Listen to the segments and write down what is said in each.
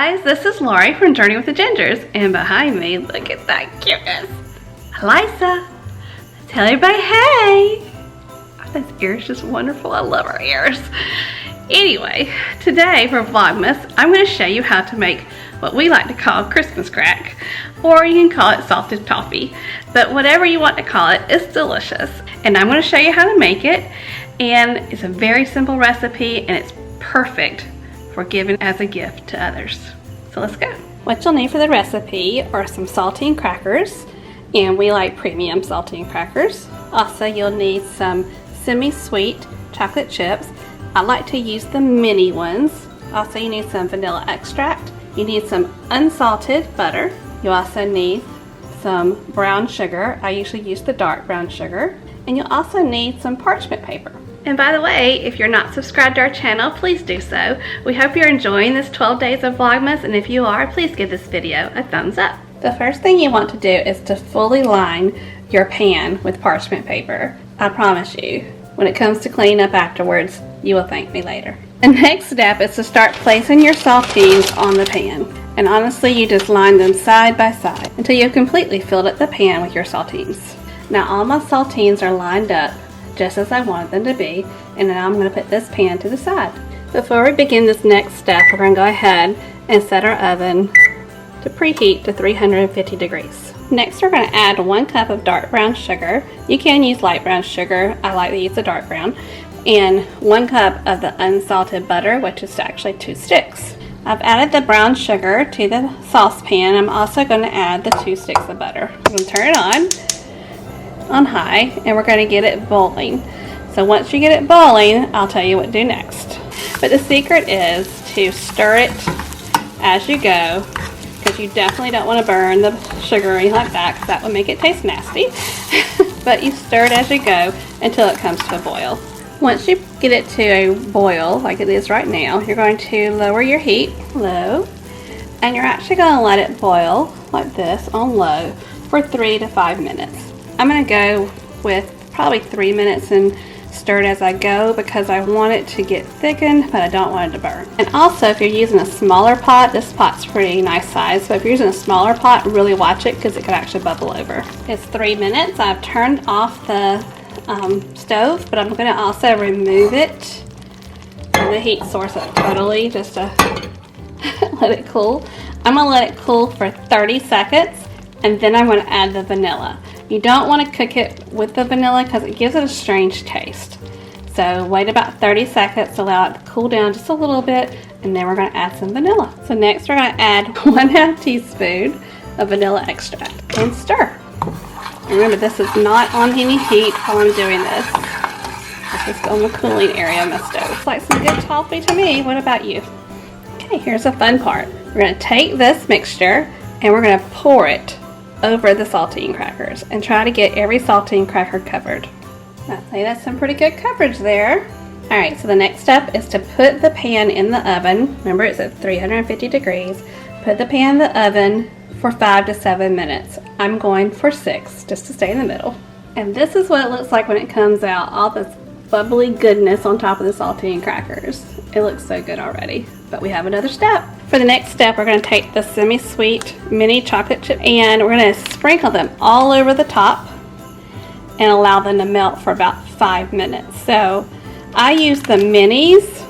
guys, this is Laurie from Journey with the Gingers, and behind me, look at that cuteness, Eliza. Tell everybody hey. Oh, those ears just wonderful. I love her ears. Anyway, today for Vlogmas, I'm going to show you how to make what we like to call Christmas crack, or you can call it salted toffee, but whatever you want to call it, it's delicious. And I'm going to show you how to make it, and it's a very simple recipe, and it's perfect for giving as a gift to others. So let's go. What you'll need for the recipe are some saltine crackers, and we like premium saltine crackers. Also, you'll need some semi-sweet chocolate chips. I like to use the mini ones. Also, you need some vanilla extract. You need some unsalted butter. You also need some brown sugar. I usually use the dark brown sugar. And you'll also need some parchment paper. And by the way, if you're not subscribed to our channel, please do so. We hope you're enjoying this 12 days of Vlogmas, and if you are, please give this video a thumbs up. The first thing you want to do is to fully line your pan with parchment paper. I promise you, when it comes to cleaning up afterwards, you will thank me later. The next step is to start placing your saltines on the pan. And honestly, you just line them side by side until you've completely filled up the pan with your saltines. Now all my saltines are lined up just as I wanted them to be, and now I'm going to put this pan to the side. Before we begin this next step, we're going to go ahead and set our oven to preheat to 350 degrees. Next, we're going to add 1 cup of dark brown sugar. You can use light brown sugar. I like to use the dark brown. And 1 cup of the unsalted butter, which is actually 2 sticks. I've added the brown sugar to the saucepan. I'm also going to add the 2 sticks of butter. I'm going to turn it on high, and we're going to get it boiling. So once you get it boiling, I'll tell you what to do next. But the secret is to stir it as you go, because you definitely don't want to burn the sugar or anything like that, because that would make it taste nasty. But you stir it as you go until it comes to a boil. Once you get it to a boil, like it is right now, you're going to lower your heat, low, and you're actually going to let it boil like this on low for 3 to 5 minutes. I'm going to go with probably 3 minutes and stir it as I go, because I want it to get thickened, but I don't want it to burn. And also, if you're using a smaller pot, this pot's pretty nice size, but if you're using a smaller pot, really watch it, because it could actually bubble over. It's 3 minutes. I've turned off the stove, but I'm going to also remove it from the heat source totally, just to let it cool. I'm going to let it cool for 30 seconds, and then I'm going to add the vanilla. You don't want to cook it with the vanilla because it gives it a strange taste. So wait about 30 seconds to allow it to cool down just a little bit, and then we're going to add some vanilla. So next we're going to add 1/2 teaspoon of vanilla extract and stir. Remember, this is not on any heat while I'm doing this. This is on the cooling area of my stove. It's like some good toffee to me. What about you? Okay, here's the fun part. We're going to take this mixture and we're going to pour it over the saltine crackers and try to get every saltine cracker covered. I think that's some pretty good coverage there. Alright, so the next step is to put the pan in the oven. Remember, it's at 350 degrees. Put the pan in the oven for 5 to 7 minutes. I'm going for 6, just to stay in the middle. And this is what it looks like when it comes out. All this bubbly goodness on top of the saltine crackers. It looks so good already. But we have another step. For the next step, we're going to take the semi-sweet mini chocolate chip and we're going to sprinkle them all over the top and allow them to melt for about 5 minutes. So I use the minis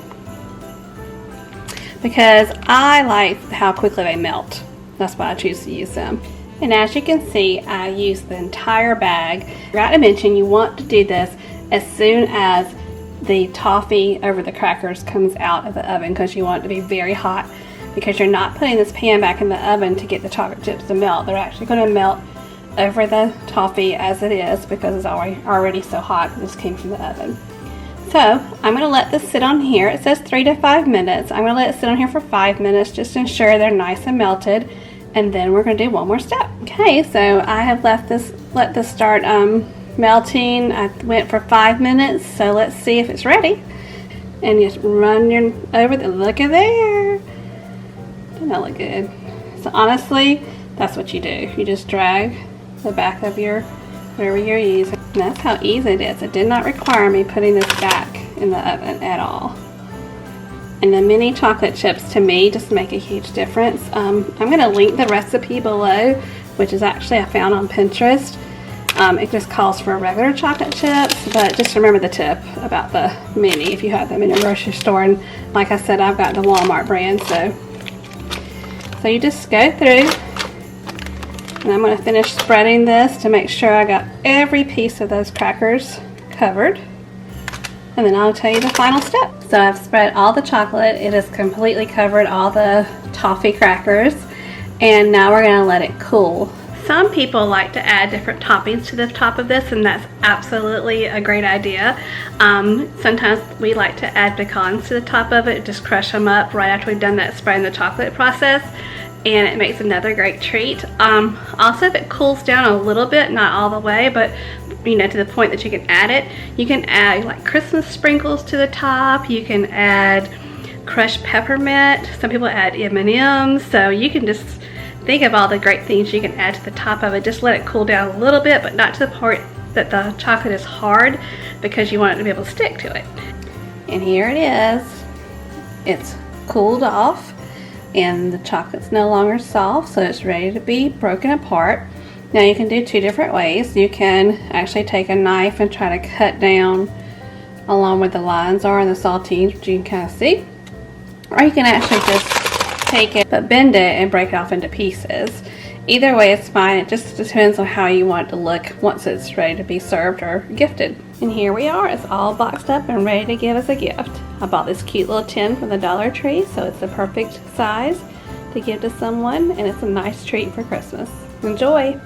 because I like how quickly they melt. That's why I choose to use them. And as you can see, I use the entire bag. I forgot to mention, you want to do this as soon as the toffee over the crackers comes out of the oven, because you want it to be very hot, because you're not putting this pan back in the oven to get the chocolate chips to melt. They're actually going to melt over the toffee as it is, because it's already so hot. This came from the oven. So I'm going to let this sit on here. It says 3 to 5 minutes. I'm going to let it sit on here for 5 minutes just to ensure they're nice and melted, and then we're going to do one more step. Okay, so I have let this start melting. I went for 5 minutes, so let's see if it's ready. And just run your over the, look at there. Doesn't that look good? So honestly, that's what you do. You just drag the back of your whatever you're using. And that's how easy it is. It did not require me putting this back in the oven at all. And the mini chocolate chips to me just make a huge difference. I'm going to link the recipe below, which is actually I found on Pinterest. It just calls for regular chocolate chips, but just remember the tip about the mini if you have them in your grocery store. And like I said, I've got the Walmart brand, so you just go through, and I'm going to finish spreading this to make sure I got every piece of those crackers covered, and then I'll tell you the final step. So I've spread all the chocolate. It has completely covered all the toffee crackers, and now we're going to let it cool. Some people like to add different toppings to the top of this, and that's absolutely a great idea. Sometimes we like to add pecans to the top of it, just crush them up right after we've done that spreading the chocolate process, and it makes another great treat. Also, if it cools down a little bit, not all the way, but you know, to the point that you can add it, you can add like Christmas sprinkles to the top. You can add crushed peppermint. Some people add M&Ms, so you can just think of all the great things you can add to the top of it. Just let it cool down a little bit, but not to the point that the chocolate is hard, because you want it to be able to stick to it. And here it is. It's cooled off, and the chocolate's no longer soft, so it's ready to be broken apart. Now you can do two different ways. You can actually take a knife and try to cut down along where the lines are in the saltines, which you can kind of see. Or you can actually just take it, but bend it and break it off into pieces. Either way is fine. It just depends on how you want it to look once it's ready to be served or gifted. And here we are. It's all boxed up and ready to give as a gift. I bought this cute little tin from the Dollar Tree, so it's the perfect size to give to someone, and it's a nice treat for Christmas. Enjoy!